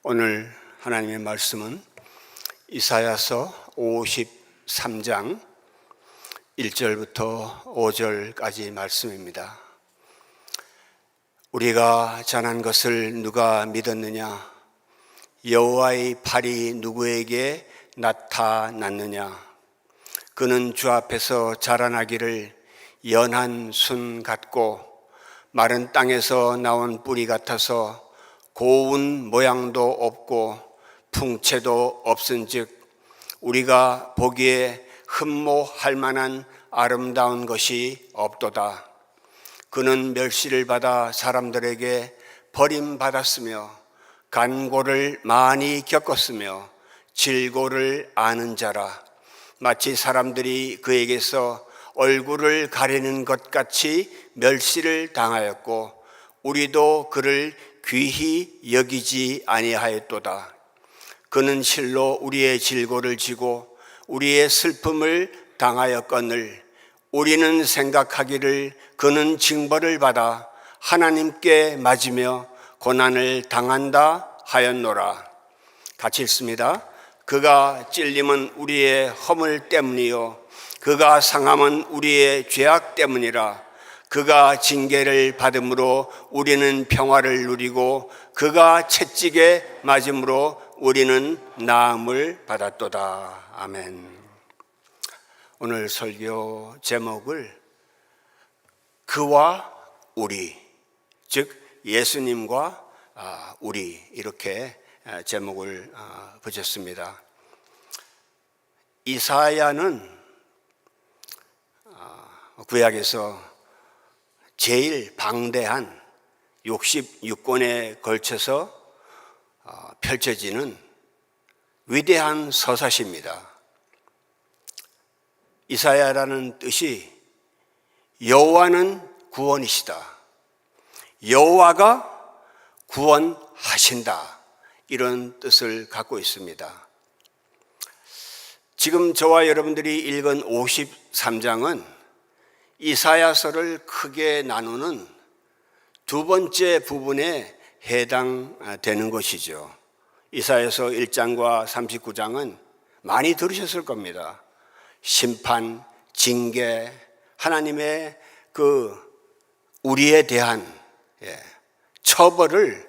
오늘 하나님의 말씀은 이사야서 53장 1절부터 5절까지 말씀입니다. 우리가 전한 것을 누가 믿었느냐? 여호와의 팔이 누구에게 나타났느냐? 그는 주 앞에서 자라나기를 연한 순 같고 마른 땅에서 나온 뿌리 같아서 고운 모양도 없고 풍채도 없은즉 우리가 보기에 흠모할 만한 아름다운 것이 없도다. 그는 멸시를 받아 사람들에게 버림받았으며 간고를 많이 겪었으며 질고를 아는 자라. 마치 사람들이 그에게서 얼굴을 가리는 것 같이 멸시를 당하였고 우리도 그를 귀히 여기지 아니하였도다. 그는 실로 우리의 질고를 지고 우리의 슬픔을 당하였거늘 우리는 생각하기를 그는 징벌을 받아 하나님께 맞으며 고난을 당한다 하였노라. 같이 읽습니다. 그가 찔림은 우리의 허물 때문이요 그가 상함은 우리의 죄악 때문이라. 그가 징계를 받음으로 우리는 평화를 누리고 그가 채찍에 맞음으로 우리는 나음을 받았도다. 아멘. 오늘 설교 제목을 그와 우리, 즉 예수님과 우리 이렇게 제목을 붙였습니다. 이사야는 구약에서 제일 방대한 66권에 걸쳐서 펼쳐지는 위대한 서사시입니다. 이사야라는 뜻이 여호와는 구원이시다, 여호와가 구원하신다, 이런 뜻을 갖고 있습니다. 지금 저와 여러분들이 읽은 53장은 이사야서를 크게 나누는 두 번째 부분에 해당되는 것이죠. 이사야서 1장과 39장은 많이 들으셨을 겁니다. 심판, 징계, 하나님의 우리에 대한 처벌을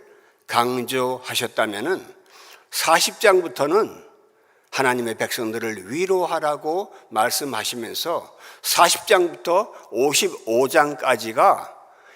강조하셨다면은 40장부터는 하나님의 백성들을 위로하라고 말씀하시면서 40장부터 55장까지가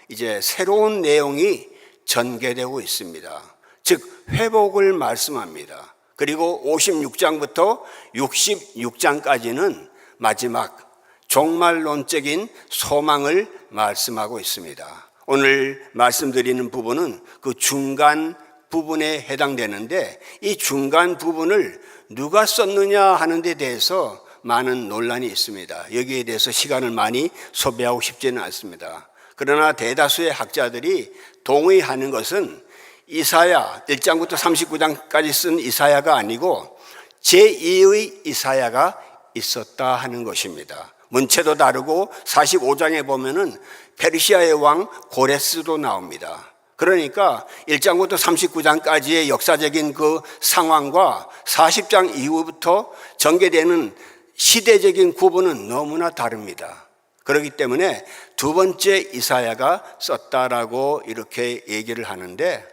이제 새로운 내용이 전개되고 있습니다. 즉 회복을 말씀합니다. 그리고 56장부터 66장까지는 마지막 종말론적인 소망을 말씀하고 있습니다. 오늘 말씀드리는 부분은 그 중간 부분에 해당되는데 이 중간 부분을 누가 썼느냐 하는 데 대해서 많은 논란이 있습니다. 여기에 대해서 시간을 많이 소비하고 싶지는 않습니다. 그러나 대다수의 학자들이 동의하는 것은 이사야 1장부터 39장까지 쓴 이사야가 아니고 제2의 이사야가 있었다 하는 것입니다. 문체도 다르고 45장에 보면은 페르시아의 왕 고레스도 나옵니다. 그러니까 1장부터 39장까지의 역사적인 그 상황과 40장 이후부터 전개되는 시대적인 구분은 너무나 다릅니다. 그렇기 때문에 두 번째 이사야가 썼다라고 이렇게 얘기를 하는데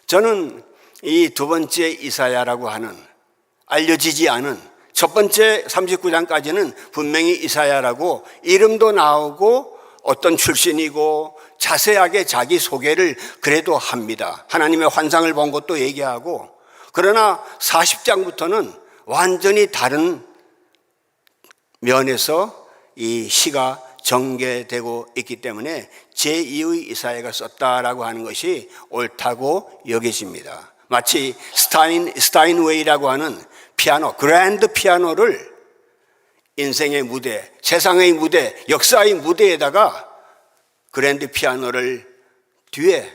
저는 이 두 번째 이사야라고 하는 알려지지 않은 첫 번째 39장까지는 분명히 이사야라고 이름도 나오고 어떤 출신이고 자세하게 자기 소개를 그래도 합니다. 하나님의 환상을 본 것도 얘기하고 그러나 40장부터는 완전히 다른 면에서 이 시가 전개되고 있기 때문에 제2의 이사야가 썼다라고 하는 것이 옳다고 여겨집니다. 마치 스타인웨이라고 하는 피아노, 그랜드 피아노를 인생의 무대, 세상의 무대, 역사의 무대에다가 그랜드 피아노를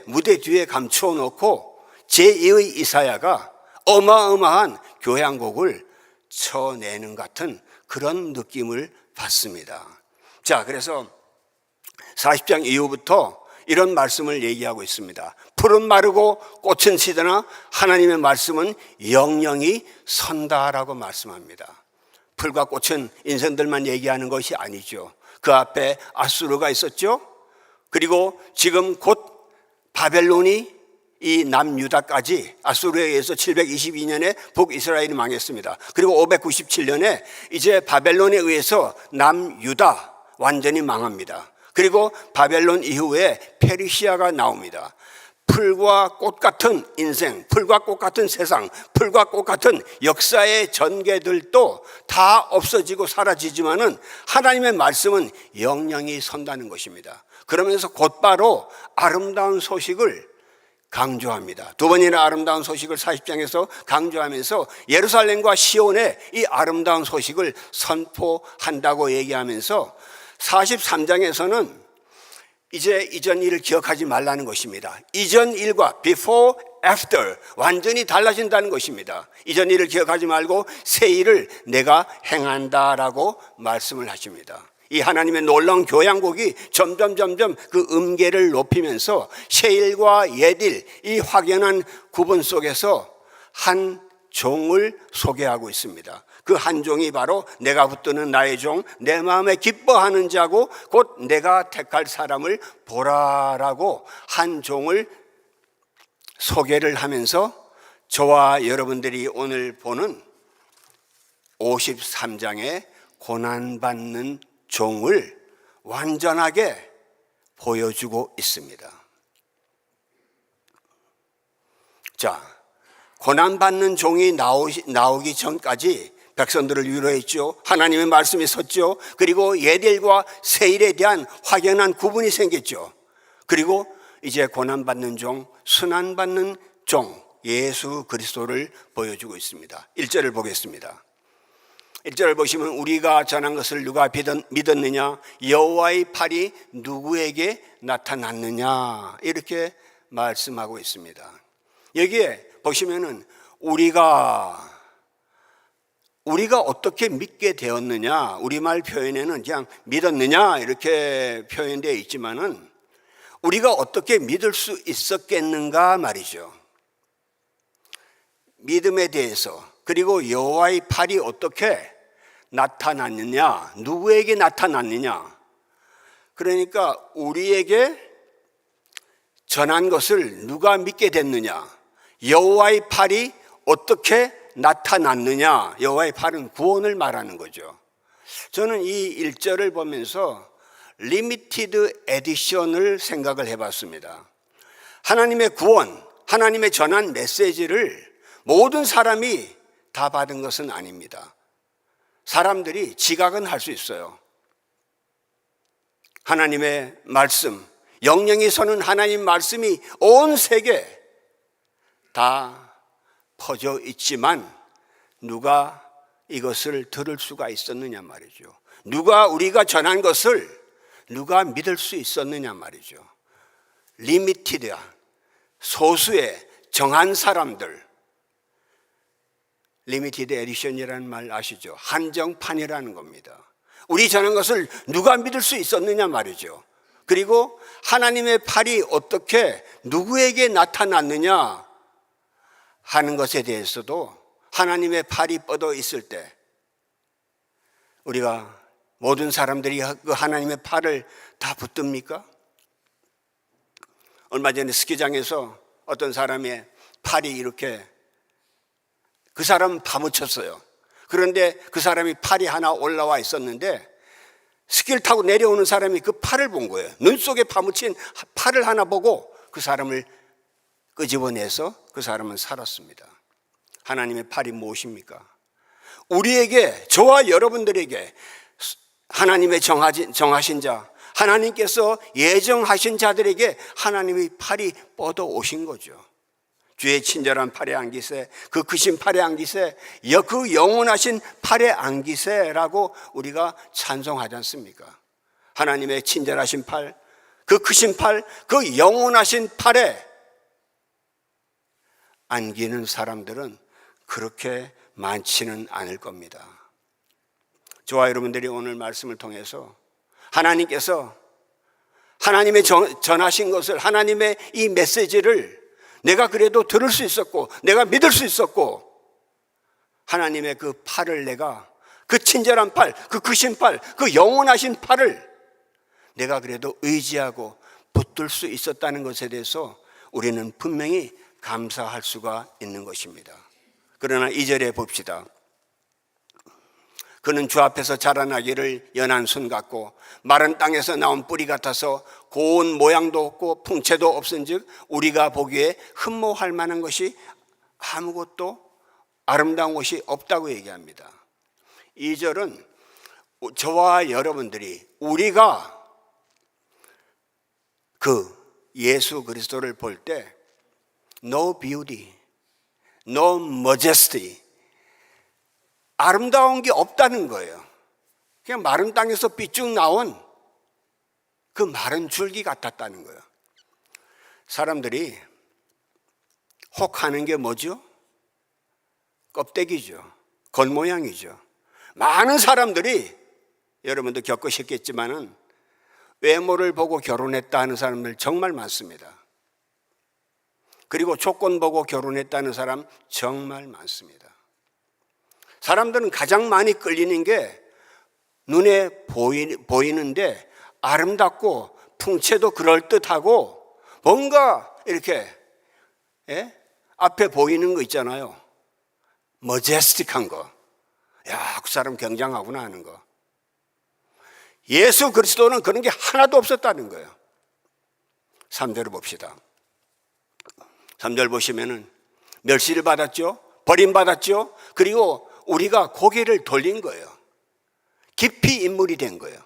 무대 뒤에 감추어 놓고 제2의 이사야가 어마어마한 교향곡을 쳐내는 같은 그런 느낌을 받습니다. 자, 그래서 40장 이후부터 이런 말씀을 얘기하고 있습니다. 풀은 마르고 꽃은 시드나 하나님의 말씀은 영영이 선다라고 말씀합니다. 풀과 꽃은 인생들만 얘기하는 것이 아니죠. 그 앞에 아수르가 있었죠. 그리고 지금 곧 바벨론이 이 남유다까지 아수르에 의해서 722년에 북이스라엘이 망했습니다. 그리고 597년에 이제 바벨론에 의해서 남유다 완전히 망합니다. 그리고 바벨론 이후에 페르시아가 나옵니다. 풀과 꽃 같은 인생, 풀과 꽃 같은 세상, 풀과 꽃 같은 역사의 전개들도 다 없어지고 사라지지만은 하나님의 말씀은 영영이 선다는 것입니다. 그러면서 곧바로 아름다운 소식을 강조합니다. 두 번이나 아름다운 소식을 40장에서 강조하면서 예루살렘과 시온의 이 아름다운 소식을 선포한다고 얘기하면서 43장에서는 이제 이전 일을 기억하지 말라는 것입니다. 이전 일과 before, after 완전히 달라진다는 것입니다. 이전 일을 기억하지 말고 새 일을 내가 행한다라고 말씀을 하십니다. 이 하나님의 놀라운 교양곡이 점점 그 음계를 높이면서 새 일과 옛일 이 확연한 구분 속에서 한 종을 소개하고 있습니다. 그 한 종이 바로 내가 붙드는 나의 종, 내 마음에 기뻐하는 자고 곧 내가 택할 사람을 보라라고 한 종을 소개를 하면서 저와 여러분들이 오늘 보는 53장의 고난받는 종을 완전하게 보여주고 있습니다. 자, 고난받는 종이 나오기 전까지 백성들을 위로했죠. 하나님의 말씀이 섰죠. 그리고 옛일과 새일에 대한 확연한 구분이 생겼죠. 그리고 이제 고난받는 종, 순환받는 종 예수 그리스도를 보여주고 있습니다. 1절을 보겠습니다. 1절을 보시면 우리가 전한 것을 누가 믿었느냐, 여호와의 팔이 누구에게 나타났느냐 이렇게 말씀하고 있습니다. 여기에 보시면은 우리가 어떻게 믿게 되었느냐, 우리말 표현에는 그냥 믿었느냐 이렇게 표현되어 있지만은 우리가 어떻게 믿을 수 있었겠는가 말이죠. 믿음에 대해서, 그리고 여호와의 팔이 어떻게 나타났느냐, 누구에게 나타났느냐, 그러니까 우리에게 전한 것을 누가 믿게 됐느냐, 여호와의 팔이 어떻게 나타났느냐. 여호와의 팔은 구원을 말하는 거죠. 저는 이 1절을 보면서 리미티드 에디션을 생각을 해봤습니다. 하나님의 구원, 하나님의 전한 메시지를 모든 사람이 다 받은 것은 아닙니다. 사람들이 지각은 할 수 있어요. 하나님의 말씀, 영영이 서는 하나님 말씀이 온 세계 다 퍼져 있지만 누가 이것을 들을 수가 있었느냐 말이죠. 누가 우리가 전한 것을 누가 믿을 수 있었느냐 말이죠. 리미티드, 소수의 정한 사람들. 리미티드 에디션이라는 말 아시죠? 한정판이라는 겁니다. 우리 전한 것을 누가 믿을 수 있었느냐 말이죠. 그리고 하나님의 팔이 어떻게 누구에게 나타났느냐 하는 것에 대해서도 하나님의 팔이 뻗어 있을 때 우리가 모든 사람들이 그 하나님의 팔을 다 붙듭니까? 얼마 전에 스키장에서 어떤 사람의 팔이 이렇게, 그 사람은 파묻혔어요. 그런데 그 사람이 팔이 하나 올라와 있었는데 스키를 타고 내려오는 사람이 그 팔을 본 거예요. 눈 속에 파묻힌 팔을 하나 보고 그 사람을 끄집어내서 그 사람은 살았습니다. 하나님의 팔이 무엇입니까? 우리에게, 저와 여러분들에게 하나님의 정하신 자, 하나님께서 예정하신 자들에게 하나님의 팔이 뻗어 오신 거죠. 주의 친절한 팔에 안기세, 그 크신 팔에 안기세, 그 영원하신 팔에 안기세라고 우리가 찬송하지 않습니까? 하나님의 친절하신 팔, 그 크신 팔, 그 영원하신 팔에 안기는 사람들은 그렇게 많지는 않을 겁니다. 저와 여러분들이 오늘 말씀을 통해서 하나님께서 하나님의 전하신 것을, 하나님의 이 메시지를 내가 그래도 들을 수 있었고, 내가 믿을 수 있었고, 하나님의 그 팔을 내가, 그 친절한 팔, 그 크신 팔, 그 영원하신 팔을 내가 그래도 의지하고 붙들 수 있었다는 것에 대해서 우리는 분명히 감사할 수가 있는 것입니다. 그러나 2절에 봅시다. 그는 주 앞에서 자라나기를 연한 순 같고 마른 땅에서 나온 뿌리 같아서 고운 모양도 없고 풍채도 없은즉 우리가 보기에 흠모할 만한 것이 아무것도 아름다운 것이 없다고 얘기합니다. 2절은 저와 여러분들이, 우리가 그 예수 그리스도를 볼 때 no beauty, no majesty, 아름다운 게 없다는 거예요. 그냥 마른 땅에서 삐쭉 나온 그 마른 줄기 같았다는 거예요. 사람들이 혹하는 게 뭐죠? 껍데기죠. 겉모양이죠. 많은 사람들이, 여러분도 겪으셨겠지만은 외모를 보고 결혼했다 하는 사람들 정말 많습니다. 그리고 조건 보고 결혼했다는 사람 정말 많습니다. 사람들은 가장 많이 끌리는 게 눈에 보이는데 아름답고 풍채도 그럴듯하고 뭔가 이렇게 앞에 보이는 거 있잖아요. 머제스틱한 거. 야, 그 사람 굉장하구나 하는 거. 예수 그리스도는 그런 게 하나도 없었다는 거예요. 3절을 봅시다. 3절 보시면은 멸시를 받았죠. 버림받았죠. 그리고 우리가 고개를 돌린 거예요. 깊이 인물이 된 거예요.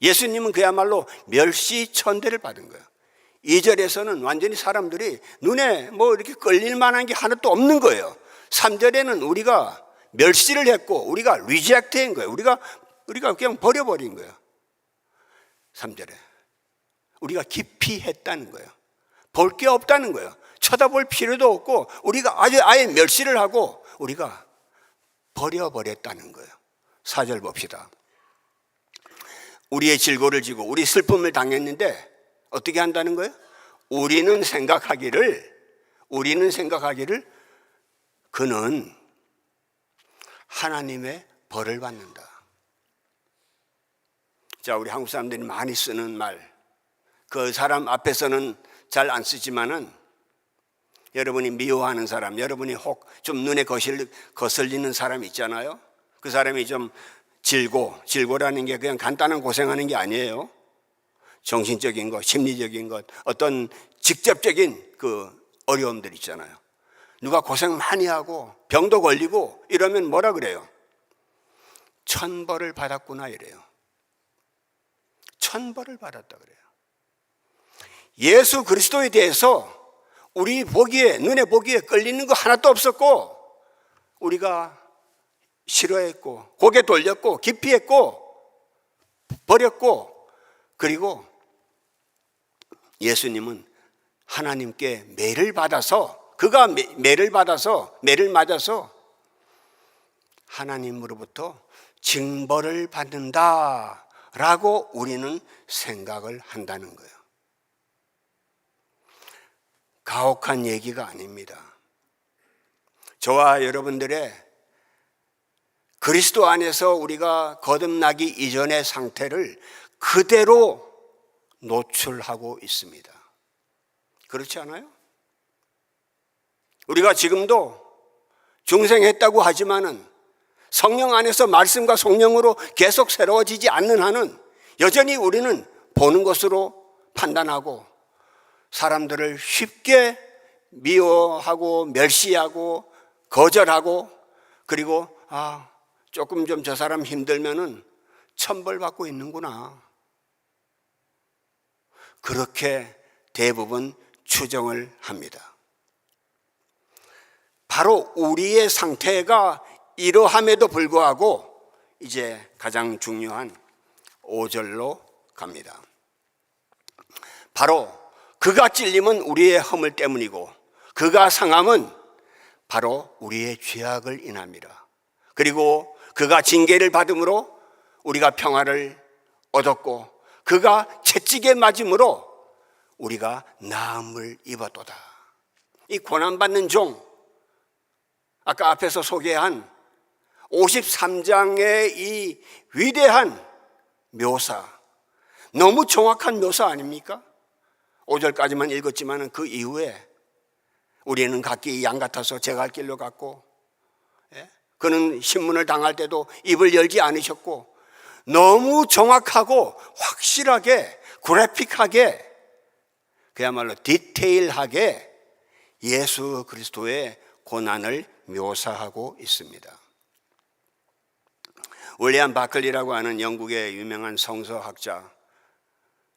예수님은 그야말로 멸시천대를 받은 거예요. 2절에서는 완전히 사람들이 눈에 뭐 이렇게 끌릴 만한 게 하나도 없는 거예요. 3절에는 우리가 멸시를 했고 우리가 리젝트한 거예요. 우리가 그냥 버려버린 거예요. 3절에 우리가 깊이 했다는 거예요. 볼 게 없다는 거예요. 쳐다볼 필요도 없고 우리가 아예 멸시를 하고 우리가 버려버렸다는 거예요. 4절 봅시다. 우리의 질고를 지고 우리 슬픔을 당했는데 어떻게 한다는 거예요? 우리는 생각하기를 그는 하나님의 벌을 받는다. 자, 우리 한국 사람들이 많이 쓰는 말, 그 사람 앞에서는 잘 안 쓰지만은 여러분이 미워하는 사람, 여러분이 혹 좀 눈에 거슬리는 사람 있잖아요. 그 사람이 좀 질고라는 게 그냥 간단한 고생하는 게 아니에요. 정신적인 것, 심리적인 것, 어떤 직접적인 그 어려움들 있잖아요. 누가 고생 많이 하고 병도 걸리고 이러면 뭐라 그래요? 천벌을 받았구나 이래요. 천벌을 받았다 그래요. 예수 그리스도에 대해서 우리 보기에, 눈에 보기에 끌리는 거 하나도 없었고 우리가 싫어했고 고개 돌렸고 기피했고 버렸고, 그리고 예수님은 하나님께 매를 받아서, 그가 매를 맞아서 하나님으로부터 징벌을 받는다라고 우리는 생각을 한다는 거예요. 가혹한 얘기가 아닙니다. 저와 여러분들의 그리스도 안에서 우리가 거듭나기 이전의 상태를 그대로 노출하고 있습니다. 그렇지 않아요? 우리가 지금도 중생했다고 하지만은 성령 안에서 말씀과 성령으로 계속 새로워지지 않는 한은 여전히 우리는 보는 것으로 판단하고 사람들을 쉽게 미워하고 멸시하고 거절하고, 그리고 조금 좀 저 사람 힘들면은 천벌받고 있는구나, 그렇게 대부분 추정을 합니다. 바로 우리의 상태가 이러함에도 불구하고 이제 가장 중요한 5절로 갑니다. 바로 그가 찔림은 우리의 허물 때문이고 그가 상함은 바로 우리의 죄악을 인함이라. 그리고 그가 징계를 받음으로 우리가 평화를 얻었고 그가 채찍에 맞음으로 우리가 나음을 입었도다. 이 고난받는 종, 아까 앞에서 소개한 53장의 이 위대한 묘사, 너무 정확한 묘사 아닙니까? 5절까지만 읽었지만 그 이후에 우리는 각기 양 같아서 제 갈 길로 갔고, 그는 신문을 당할 때도 입을 열지 않으셨고, 너무 정확하고 확실하게 그래픽하게 그야말로 디테일하게 예수 그리스도의 고난을 묘사하고 있습니다. 윌리엄 바클리라고 하는 영국의 유명한 성서학자,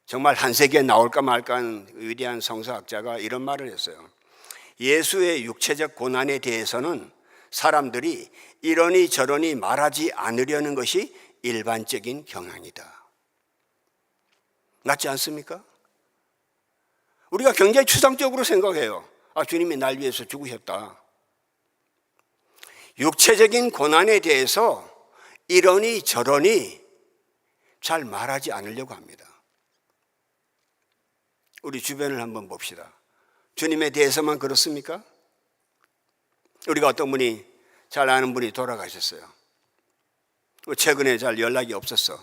정말 한 세기에 나올까 말까한 위대한 성서학자가 이런 말을 했어요. 예수의 육체적 고난에 대해서는 사람들이 이러니 저러니 말하지 않으려는 것이 일반적인 경향이다. 맞지 않습니까? 우리가 굉장히 추상적으로 생각해요. 주님이 날 위해서 죽으셨다. 육체적인 고난에 대해서 이러니 저러니 잘 말하지 않으려고 합니다. 우리 주변을 한번 봅시다. 주님에 대해서만 그렇습니까? 우리가 어떤 분이, 잘 아는 분이 돌아가셨어요. 최근에 잘 연락이 없었어.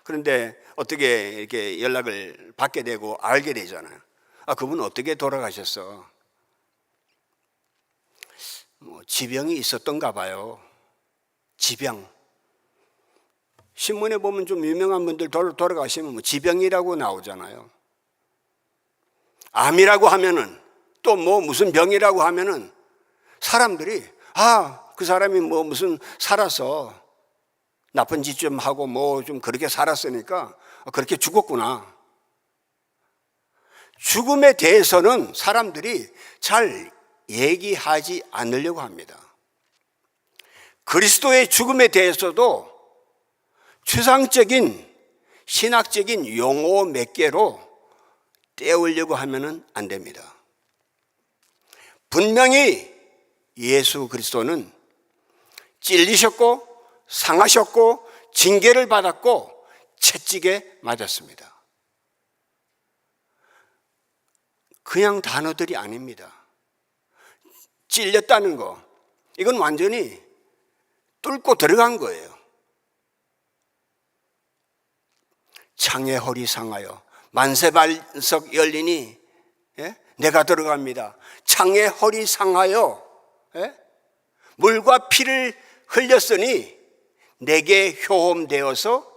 그런데 어떻게 이렇게 연락을 받게 되고 알게 되잖아요. 그분 어떻게 돌아가셨어? 지병이 있었던가 봐요. 지병. 신문에 보면 좀 유명한 분들 돌아가시면 지병이라고 나오잖아요. 암이라고 하면은, 또 무슨 병이라고 하면은 사람들이 그 사람이 무슨 살아서 나쁜 짓 좀 하고 좀 그렇게 살았으니까 그렇게 죽었구나. 죽음에 대해서는 사람들이 잘 얘기하지 않으려고 합니다. 그리스도의 죽음에 대해서도 추상적인 신학적인 용어 몇 개로 때우려고 하면은 안 됩니다. 분명히 예수 그리스도는 찔리셨고 상하셨고 징계를 받았고 채찍에 맞았습니다. 그냥 단어들이 아닙니다. 찔렸다는 거, 이건 완전히 뚫고 들어간 거예요. 창의 허리 상하여 만세반석 열리니 내가 들어갑니다. 창의 허리 상하여 물과 피를 흘렸으니 내게 효험되어서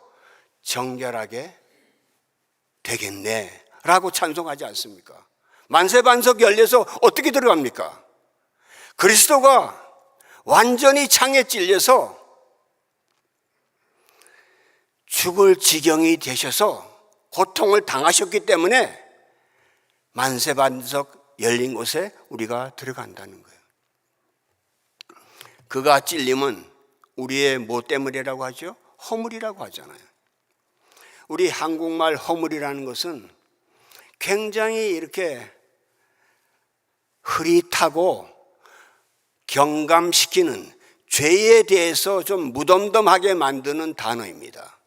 정결하게 되겠네 라고 찬송하지 않습니까? 만세반석 열려서 어떻게 들어갑니까? 그리스도가 완전히 창에 찔려서 죽을 지경이 되셔서 고통을 당하셨기 때문에 만세반석 열린 곳에 우리가 들어간다는 거예요. 그가 찔림은 우리의 뭐 때문이라고 하죠? 허물이라고 하잖아요. 우리 한국말 허물이라는 것은 굉장히 이렇게 흐릿하고 경감시키는, 죄에 대해서 좀 무덤덤하게 만드는 단어입니다.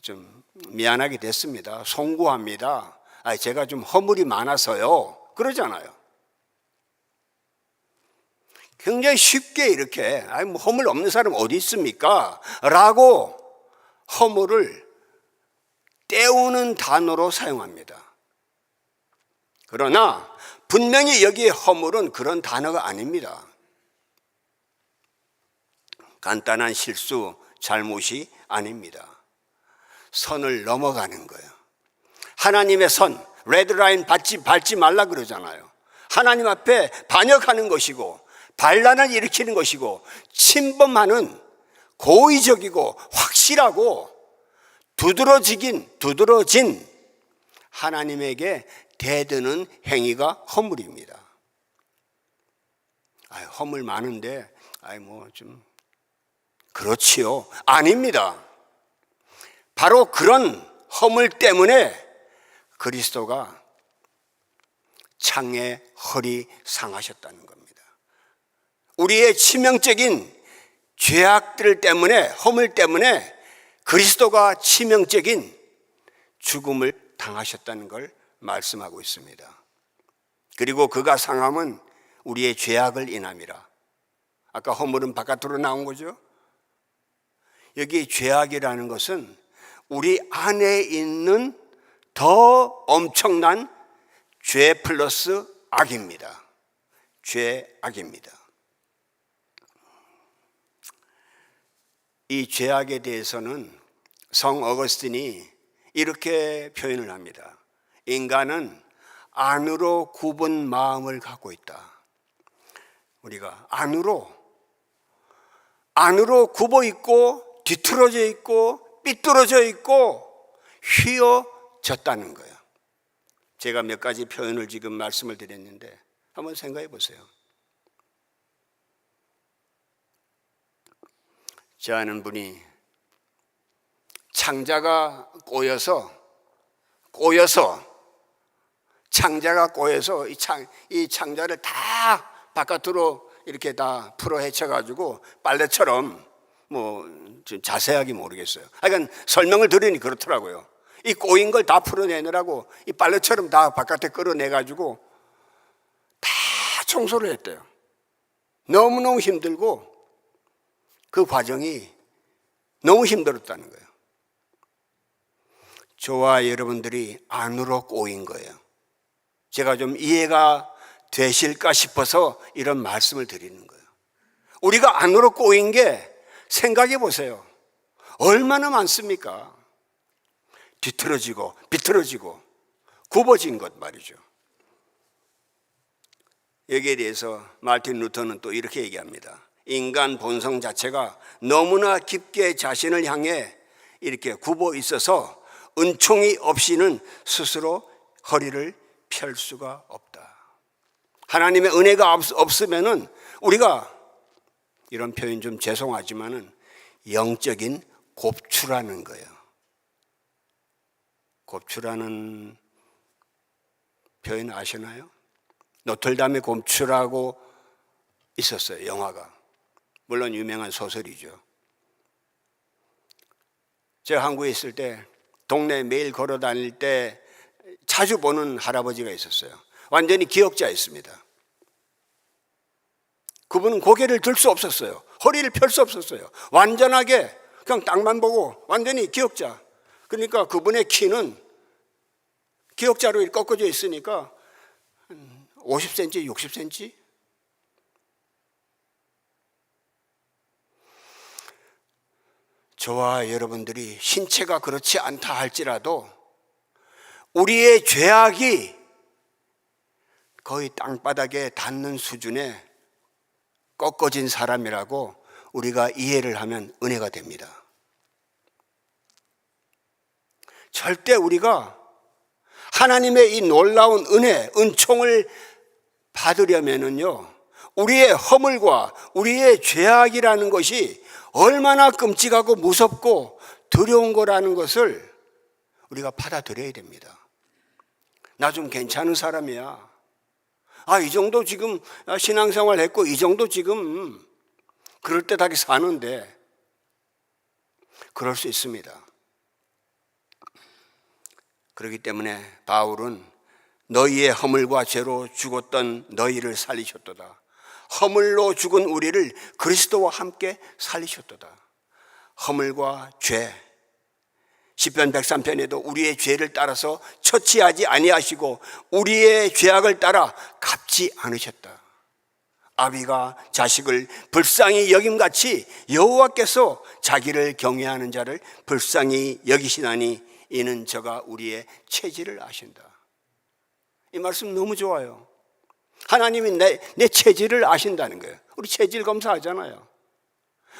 좀 미안하게 됐습니다. 송구합니다. 제가 좀 허물이 많아서요. 그러잖아요. 굉장히 쉽게 이렇게 허물 없는 사람 어디 있습니까? 라고 허물을 때우는 단어로 사용합니다. 그러나 분명히 여기에 허물은 그런 단어가 아닙니다. 간단한 실수, 잘못이 아닙니다. 선을 넘어가는 거예요. 하나님의 선, 레드라인 밟지 말라 그러잖아요. 하나님 앞에 반역하는 것이고 반란을 일으키는 것이고 침범하는 고의적이고 확실하고 두드러진 하나님에게 대드는 행위가 허물입니다. 허물 많은데 좀 그렇지요. 아닙니다. 바로 그런 허물 때문에 그리스도가 창에 허리 상하셨다는 겁니다. 우리의 치명적인 죄악들 때문에, 허물 때문에 그리스도가 치명적인 죽음을 당하셨다는 걸 말씀하고 있습니다. 그리고 그가 상함은 우리의 죄악을 인함이라. 아까 허물은 바깥으로 나온 거죠. 여기 죄악이라는 것은 우리 안에 있는 더 엄청난 죄 플러스 악입니다. 죄악입니다. 이 죄악에 대해서는 성 어거스틴이 이렇게 표현을 합니다. 인간은 안으로 굽은 마음을 갖고 있다. 우리가 안으로 굽어 있고 뒤틀어져 있고 삐뚤어져 있고 휘어졌다는 거예요. 제가 몇 가지 표현을 지금 말씀을 드렸는데 한번 생각해 보세요. 저 아는 분이 창자가 꼬여서 이 창자를 다 바깥으로 이렇게 다 풀어 헤쳐가지고 빨래처럼 좀 자세하게 모르겠어요. 하여간 설명을 들으니 그렇더라고요. 이 꼬인 걸 다 풀어내느라고 이 빨래처럼 다 바깥에 끌어내가지고 다 청소를 했대요. 너무너무 힘들고 그 과정이 너무 힘들었다는 거예요. 저와 여러분들이 안으로 꼬인 거예요. 제가 좀 이해가 되실까 싶어서 이런 말씀을 드리는 거예요. 우리가 안으로 꼬인 게 생각해 보세요. 얼마나 많습니까? 뒤틀어지고 비틀어지고 굽어진 것 말이죠. 여기에 대해서 마틴 루터는 또 이렇게 얘기합니다. 인간 본성 자체가 너무나 깊게 자신을 향해 이렇게 굽어 있어서 은총이 없이는 스스로 허리를 펼 수가 없다. 하나님의 은혜가 없으면은 우리가, 이런 표현 좀 죄송하지만은 영적인 곱추라는 거예요. 곱추라는 표현 아시나요? 노틀담의 곱추라고 있었어요, 영화가. 물론 유명한 소설이죠. 제가 한국에 있을 때 동네 매일 걸어 다닐 때 자주 보는 할아버지가 있었어요. 완전히 기역자였습니다. 그분은 고개를 들 수 없었어요. 허리를 펼 수 없었어요. 완전하게 그냥 땅만 보고 완전히 기역자. 그러니까 그분의 키는 기역자로 이렇게 꺾어져 있으니까 50cm, 60cm? 저와 여러분들이 신체가 그렇지 않다 할지라도 우리의 죄악이 거의 땅바닥에 닿는 수준에 꺾어진 사람이라고 우리가 이해를 하면 은혜가 됩니다. 절대 우리가 하나님의 이 놀라운 은혜, 은총을 받으려면은요, 우리의 허물과 우리의 죄악이라는 것이 얼마나 끔찍하고 무섭고 두려운 거라는 것을 우리가 받아들여야 됩니다. 나 좀 괜찮은 사람이야. 이 정도 지금 신앙생활 했고 이 정도 지금 그럴듯하게 사는데, 그럴 수 있습니다. 그렇기 때문에 바울은 너희의 허물과 죄로 죽었던 너희를 살리셨도다. 허물로 죽은 우리를 그리스도와 함께 살리셨도다. 허물과 죄, 시편 103편에도 우리의 죄를 따라서 처치하지 아니하시고 우리의 죄악을 따라 갚지 않으셨다. 아비가 자식을 불쌍히 여김같이 여호와께서 자기를 경외하는 자를 불쌍히 여기시나니 이는 저가 우리의 체질을 아신다. 이 말씀 너무 좋아요. 하나님이 내 체질을 아신다는 거예요. 우리 체질 검사하잖아요.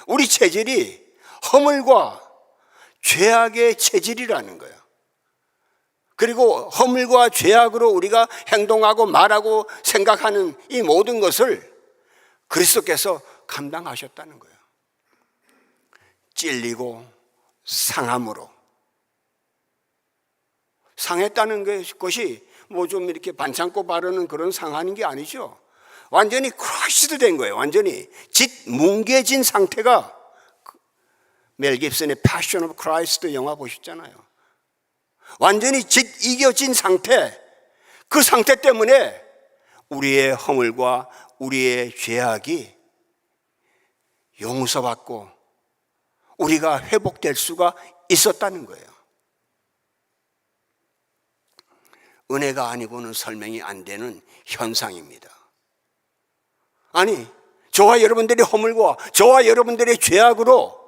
우리 체질이 허물과 죄악의 체질이라는 거예요. 그리고 허물과 죄악으로 우리가 행동하고 말하고 생각하는 이 모든 것을 그리스도께서 감당하셨다는 거예요. 찔리고 상함으로. 상했다는 것이 뭐 좀 이렇게 반창고 바르는 그런 상하는 게 아니죠. 완전히 크러시드 된 거예요. 완전히 뭉개진 상태가 멜 깁슨의 Passion of Christ 영화 보셨잖아요. 완전히 이겨진 상태, 그 상태 때문에 우리의 허물과 우리의 죄악이 용서받고 우리가 회복될 수가 있었다는 거예요. 은혜가 아니고는 설명이 안 되는 현상입니다. 아니, 저와 여러분들의 허물과 저와 여러분들의 죄악으로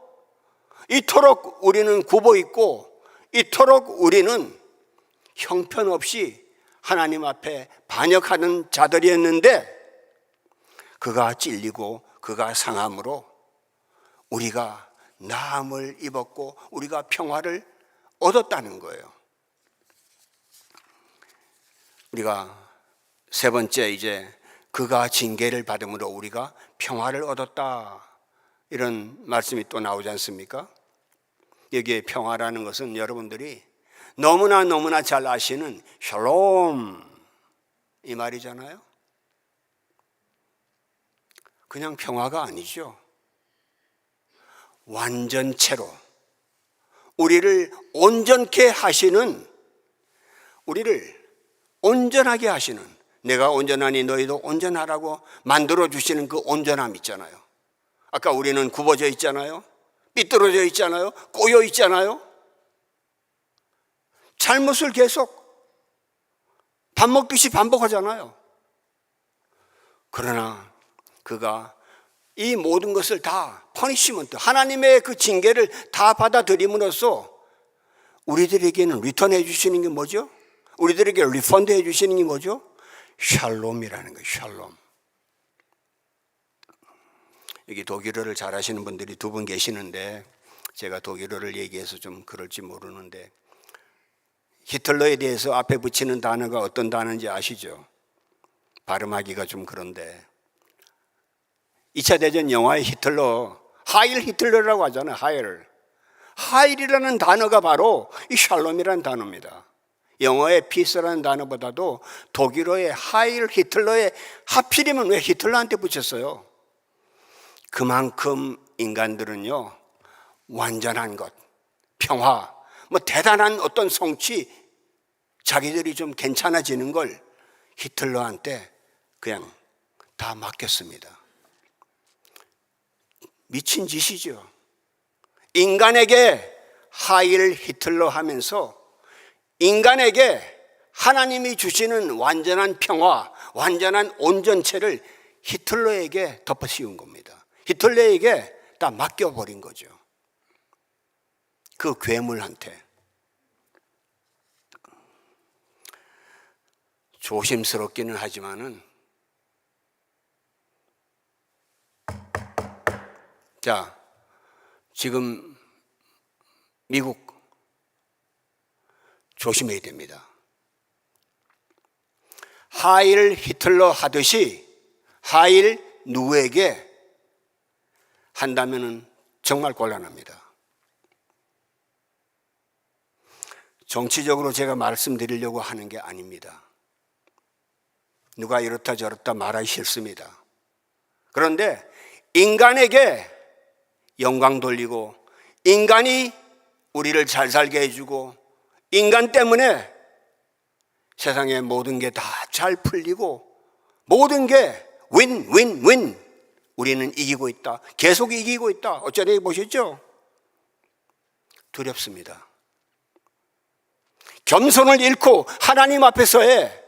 이토록 우리는 굽어있고 이토록 우리는 형편없이 하나님 앞에 반역하는 자들이었는데 그가 찔리고 그가 상함으로 우리가 나음을 입었고 우리가 평화를 얻었다는 거예요. 우리가 세 번째 이제 그가 징계를 받음으로 우리가 평화를 얻었다, 이런 말씀이 또 나오지 않습니까? 여기에 평화라는 것은 여러분들이 너무나 잘 아시는 샬롬, 이 말이잖아요. 그냥 평화가 아니죠. 완전체로 우리를 온전케 하시는, 우리를 온전하게 하시는, 내가 온전하니 너희도 온전하라고 만들어주시는 그 온전함 있잖아요. 아까 우리는 굽어져 있잖아요. 삐뚤어져 있잖아요. 꼬여 있잖아요. 잘못을 계속 밥 먹듯이 반복하잖아요. 그러나 그가 이 모든 것을 다 퍼니시먼트, 하나님의 그 징계를 다 받아들임으로써 우리들에게는 리턴해 주시는 게 뭐죠? 우리들에게 리펀드 해 주시는 게 뭐죠? 샬롬이라는 거예요. 샬롬. 여기 독일어를 잘하시는 분들이 두 분 계시는데 제가 독일어를 얘기해서 좀 그럴지 모르는데, 히틀러에 대해서 앞에 붙이는 단어가 어떤 단어인지 아시죠? 발음하기가 좀 그런데 2차 대전 영화의 히틀러, 하일 히틀러라고 하잖아요. 하일이라는 단어가 바로 이 샬롬이라는 단어입니다. 영어의 피스라는 단어보다도 독일어의 하일 히틀러에 하필이면 왜 히틀러한테 붙였어요? 그만큼 인간들은요, 완전한 것, 평화, 뭐 대단한 어떤 성취, 자기들이 좀 괜찮아지는 걸 히틀러한테 그냥 다 맡겼습니다. 미친 짓이죠. 인간에게 하일 히틀러 하면서 인간에게 하나님이 주시는 완전한 평화, 완전한 온전체를 히틀러에게 덮어씌운 겁니다. 히틀러에게 다 맡겨버린 거죠. 그 괴물한테. 조심스럽기는 하지만은, 자, 지금 미국 조심해야 됩니다. 하일 히틀러 하듯이 하일 누구에게 한다면은 정말 곤란합니다. 정치적으로 제가 말씀드리려고 하는 게 아닙니다. 누가 이렇다 저렇다 말하기 싫습니다. 그런데 인간에게 영광 돌리고 인간이 우리를 잘 살게 해주고 인간 때문에 세상의 모든 게 다 잘 풀리고 모든 게 윈 우리는 이기고 있다, 계속 이기고 있다, 어쩌다 보셨죠? 두렵습니다. 겸손을 잃고 하나님 앞에서의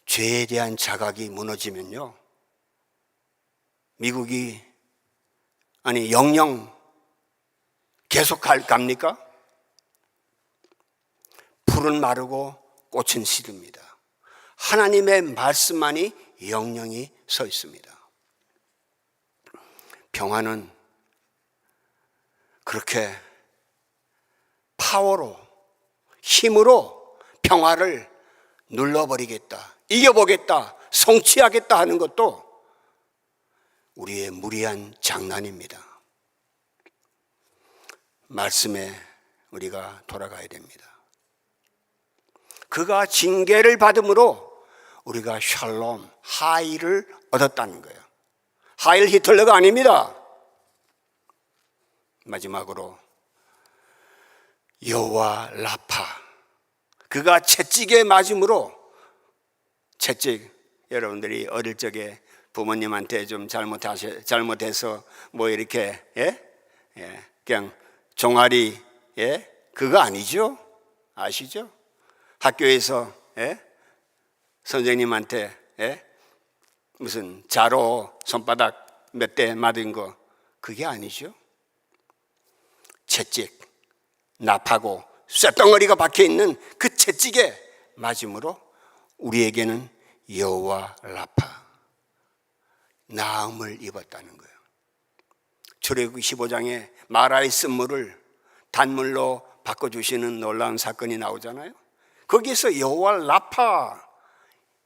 죄에 대한 자각이 무너지면요, 미국이 영영 계속 갑니까? 풀은 마르고 꽃은 시듭니다. 하나님의 말씀만이 영영이 서 있습니다. 평화는 그렇게 파워로, 힘으로 평화를 눌러버리겠다, 이겨보겠다, 성취하겠다 하는 것도 우리의 무리한 장난입니다. 말씀에 우리가 돌아가야 됩니다. 그가 징계를 받음으로 우리가 샬롬, 하이를 얻었다는 거예요. 하일 히틀러가 아닙니다. 마지막으로 여호와 라파, 그가 채찍에 맞음으로, 채찍, 여러분들이 어릴 적에 부모님한테 좀 잘못해서 뭐 이렇게 그냥 종아리 그거 아니죠? 아시죠? 학교에서 선생님한테 무슨 자로 손바닥 몇 대 맞은 거, 그게 아니죠? 채찍, 납하고 쇳덩어리가 박혀있는 그 채찍에 맞음으로 우리에게는 여호와 라파, 나음을 입었다는 거예요. 출애굽기 15장에 마라의 쓴물을 단물로 바꿔주시는 놀라운 사건이 나오잖아요. 거기에서 여호와 라파,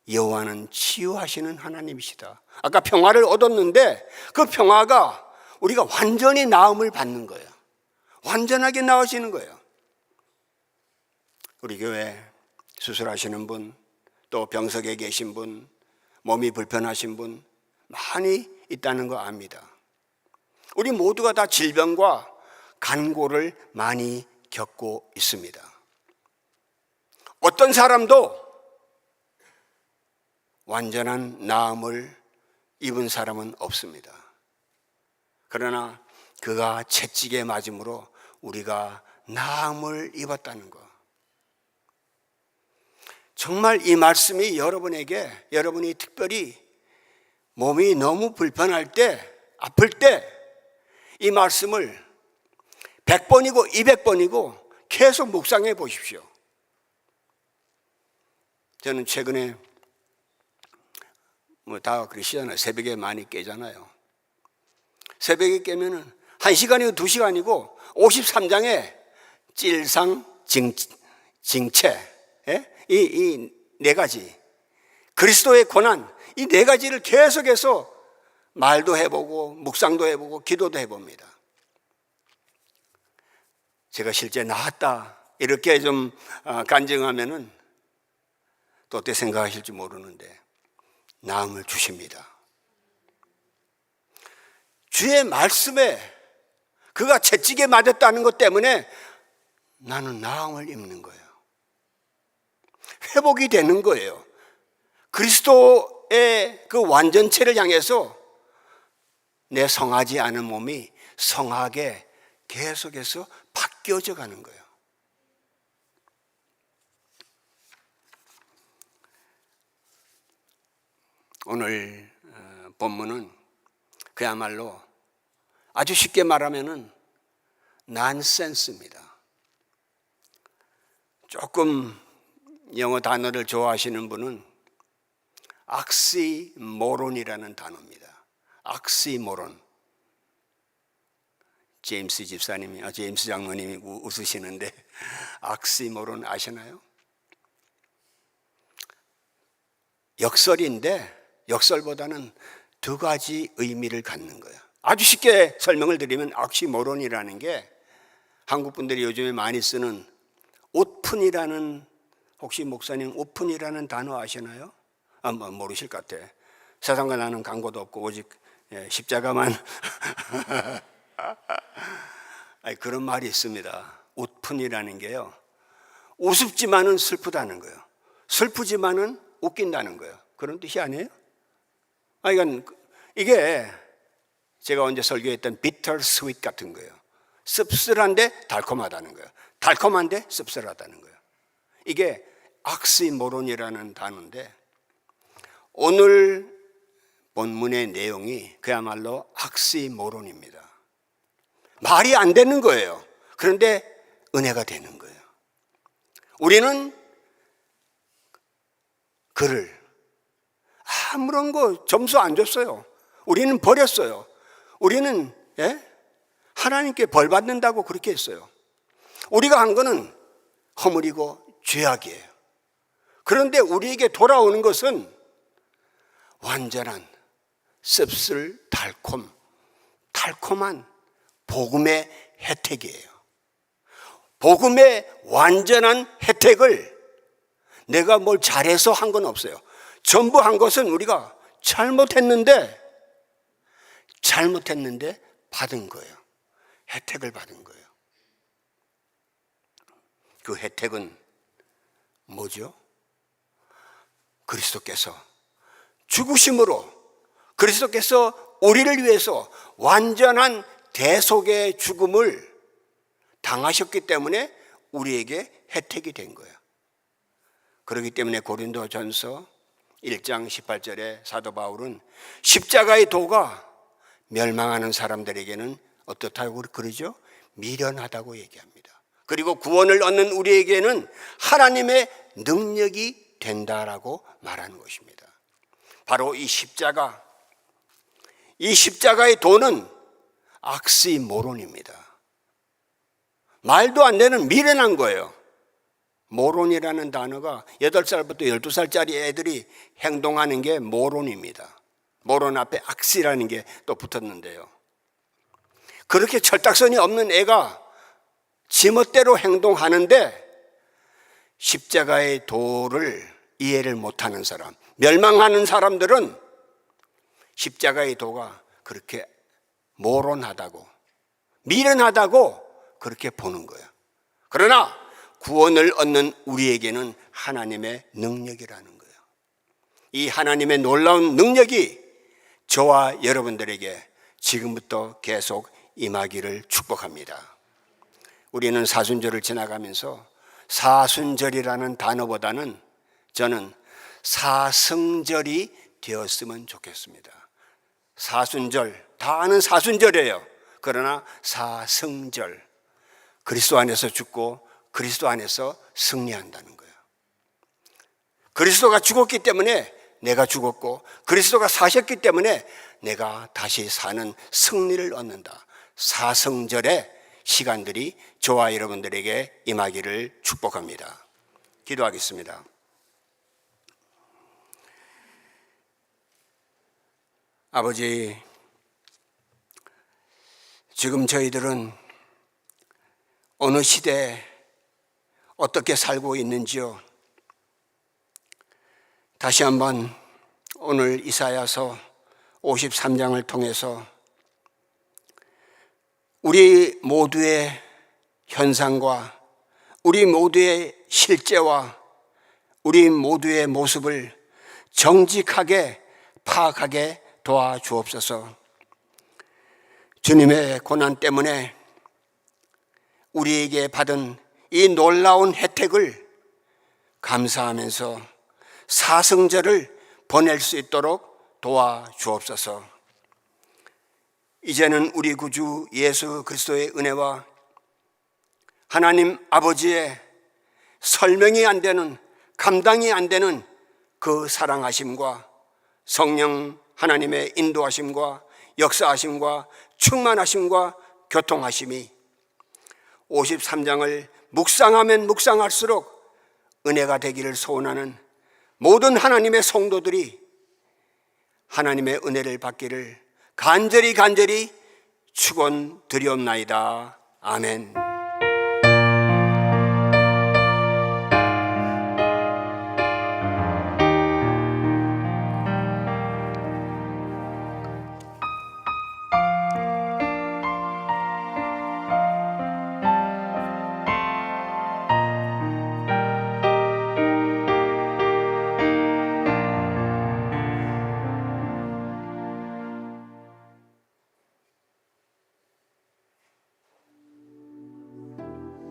여호와는 치유하시는 하나님이시다. 아까 평화를 얻었는데 그 평화가 우리가 완전히 나음을 받는 거예요. 완전하게 나아지는 거예요. 우리 교회 수술하시는 분, 또 병석에 계신 분, 몸이 불편하신 분 많이 있다는 거 압니다. 우리 모두가 다 질병과 간고를 많이 겪고 있습니다. 어떤 사람도 완전한 나음을 입은 사람은 없습니다. 그러나 그가 채찍에 맞음으로 우리가 나음을 입었다는 것, 정말 이 말씀이 여러분에게, 여러분이 특별히 몸이 너무 불편할 때, 아플 때 이 말씀을 100번이고 200번이고 계속 묵상해 보십시오. 저는 최근에 다 그러시잖아요. 새벽에 많이 깨잖아요. 새벽에 깨면은 1시간이고 2시간이고 53장에 찔상, 징체, 이 네 가지, 그리스도의 고난, 이 네 가지를 계속해서 말도 해보고 묵상도 해보고 기도도 해봅니다. 제가 실제 나았다 이렇게 좀 간증하면은 또 어떻게 생각하실지 모르는데 나음을 주십니다. 주의 말씀에 그가 채찍에 맞았다는 것 때문에 나는 나음을 입는 거예요. 회복이 되는 거예요. 그리스도의 그 완전체를 향해서 내 성하지 않은 몸이 성하게 계속해서 바뀌어져 가는 거예요. 오늘 본문은 그야말로 아주 쉽게 말하면은 난센스입니다. 조금 영어 단어를 좋아하시는 분은 악시모론이라는 단어입니다. 악시모론. 제임스 집사님이, 제임스 장로님이 웃으시는데 악시모론 아시나요? 역설인데 역설보다는 두 가지 의미를 갖는 거예요. 아주 쉽게 설명을 드리면 악시모론이라는 게 한국 분들이 요즘에 많이 쓰는 오픈이라는, 혹시 목사님 오픈이라는 단어 아시나요? 모르실 것 같아. 세상과 나는 광고도 없고 오직 십자가만 아니, 그런 말이 있습니다. 오픈이라는 게요, 우습지만은 슬프다는 거예요. 슬프지만은 웃긴다는 거예요. 그런 뜻이 아니에요? 이게 제가 언제 설교했던 비터 스윗 같은 거예요. 씁쓸한데 달콤하다는 거예요. 달콤한데 씁쓸하다는 거예요. 이게 악시모론이라는 단어인데 오늘 본문의 내용이 그야말로 악시모론입니다. 말이 안 되는 거예요. 그런데 은혜가 되는 거예요. 우리는 그를 아무런 거 점수 안 줬어요. 우리는 버렸어요. 우리는 하나님께 벌 받는다고 그렇게 했어요. 우리가 한 거는 허물이고 죄악이에요. 그런데 우리에게 돌아오는 것은 완전한 씁쓸 달콤한 복음의 혜택이에요. 복음의 완전한 혜택을 내가 뭘 잘해서 한 건 없어요. 전부 한 것은 우리가 잘못했는데 잘못했는데 받은 거예요. 혜택을 받은 거예요. 그 혜택은 뭐죠? 그리스도께서 죽으심으로 그리스도께서 우리를 위해서 완전한 대속의 죽음을 당하셨기 때문에 우리에게 혜택이 된 거예요. 그렇기 때문에 고린도전서 1장 18절에 사도 바울은 십자가의 도가 멸망하는 사람들에게는 어떻다고 그러죠? 미련하다고 얘기합니다. 그리고 구원을 얻는 우리에게는 하나님의 능력이 된다라고 말하는 것입니다. 바로 이 십자가의 도는 악시모론입니다. 말도 안 되는 미련한 거예요. 모론이라는 단어가 8살부터 12살짜리 애들이 행동하는 게 모론입니다. 모론 앞에 악시라는 게 또 붙었는데요. 그렇게 철딱선이 없는 애가 지멋대로 행동하는데 십자가의 도를 이해를 못하는 사람, 멸망하는 사람들은 십자가의 도가 그렇게 모론하다고, 미련하다고 그렇게 보는 거예요. 그러나 구원을 얻는 우리에게는 하나님의 능력이라는 거예요. 이 하나님의 놀라운 능력이 저와 여러분들에게 지금부터 계속 임하기를 축복합니다. 우리는 사순절을 지나가면서 사순절이라는 단어보다는 저는 사승절이 되었으면 좋겠습니다. 사순절, 다 아는 사순절이에요. 그러나 사승절, 그리스도 안에서 죽고 그리스도 안에서 승리한다는 거예요. 그리스도가 죽었기 때문에 내가 죽었고 그리스도가 사셨기 때문에 내가 다시 사는 승리를 얻는다. 사승절의 시간들이 저와 여러분들에게 임하기를 축복합니다. 기도하겠습니다. 아버지, 지금 저희들은 어느 시대에 어떻게 살고 있는지요? 다시 한번 오늘 이사야서 53장을 통해서 우리 모두의 현상과 우리 모두의 실제와 우리 모두의 모습을 정직하게 파악하게 도와주옵소서. 주님의 고난 때문에 우리에게 받은 이 놀라운 혜택을 감사하면서 사승절을 보낼 수 있도록 도와주옵소서. 이제는 우리 구주 예수 그리스도의 은혜와 하나님 아버지의 설명이 안 되는, 감당이 안 되는 그 사랑하심과 성령 하나님의 인도하심과 역사하심과 충만하심과 교통하심이 53장을 묵상하면 묵상할수록 은혜가 되기를 소원하는 모든 하나님의 성도들이 하나님의 은혜를 받기를 간절히 축원드리옵나이다. 아멘.